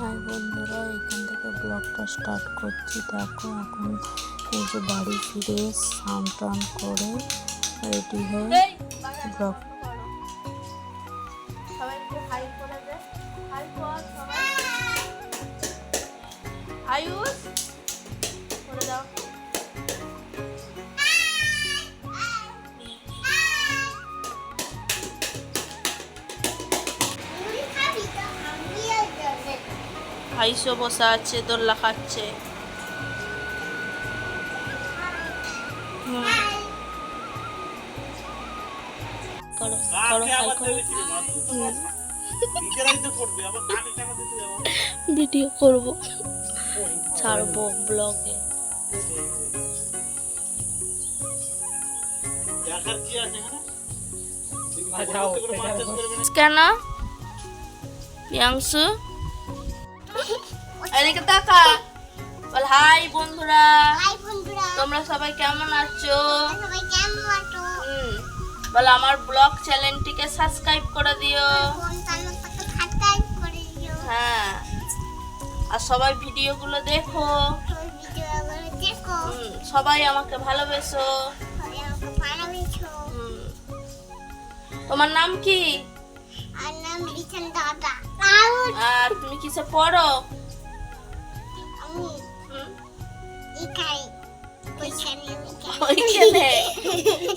High বন্ধুরা, এখান থেকে ব্লগটা স্টার্ট করছি। দেখো এখন এই যে বাড়ি ফিরে স্নান টান করে রেডি হয়ে ব্লগ আইসো বসা আছে, দোল্লা খাচ্ছে। ভিডিও করব, ছাড়বো ব্লগে। কেন প্রিয়াংশু এদিকে তাকা, বল হাই বন্ধুরা, তোমরা সবাই কেমন আছো? বল আমার ব্লগ চ্যানেলটিকে সাবস্ক্রাইব করে দিও। হ্যাঁ, আর সবাই ভিডিওগুলো দেখো। সবাই আমাকে ভালোবেসো। তোমার নাম কি? আর তুমি কিসে পড়ো?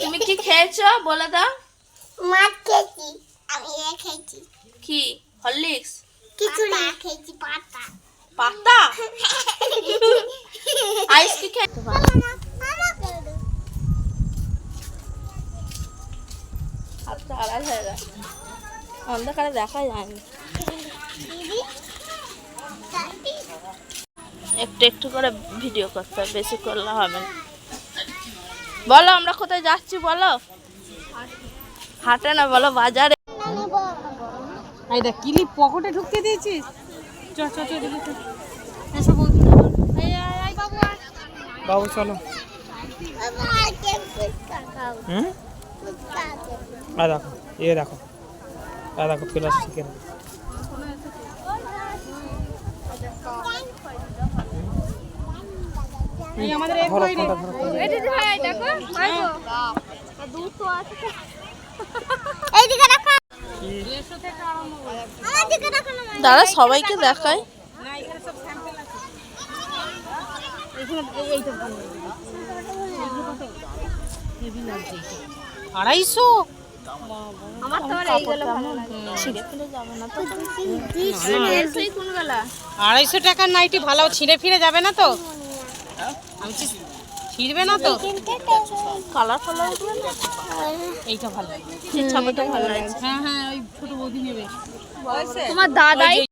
তুমি কি খেয়েছো বলে দাও। মাছ খেয়েছি, আমি খেয়েছি। কি? হরলিক্স? খিচুড়ি খেয়েছি। পাতা পাতা আইস কি খেতে পারো? হাতটা আড়াল হয়ে গেছে, অন্ধকারে দেখা যায়নি। একটু একটু করে ভিডিও করতে হবে, বেশি করলে হবে না। বলো আমরা কোথায় যাচ্ছি বলো। হাটে না, বলো বাজারে। এই দেখ ক্লিপ পকেটে ঢুকিয়ে দিয়েছিস। চ চ চ দেখি এসো বলছি। বাবু চলো। দেখো এ দেখো, দেখো প্লাস্টিকের। এই আমাদের এক ভাই রে, এই দিদি ভাই দেখো আইবো দুধ তো আছে। এই দিকে রাখো, আমার দিকে রাখো না। দাঁড়া সবাইকে দেখাই। না এখানে সব স্যাম্পল আছে। এখানে এইটা ভালো লাগে। এগুলো কত হেভি লাগছে। 250। আমার তো আর এইগুলো ভালো লাগে। ছিঁড়ে ফেলে যাবে না তো? এই কোনগুলা 250 টাকার নাইটি ভালো ছিঁড়ে ফিরে যাবে না তো? আমি ছিঁড়বে না তো? কালার কালার এইটা ভালো লাগে। ছবিটা ভালো লাগছে। হ্যাঁ হ্যাঁ, ওই ছোট বৌদি নেবে। তোমার দাদাই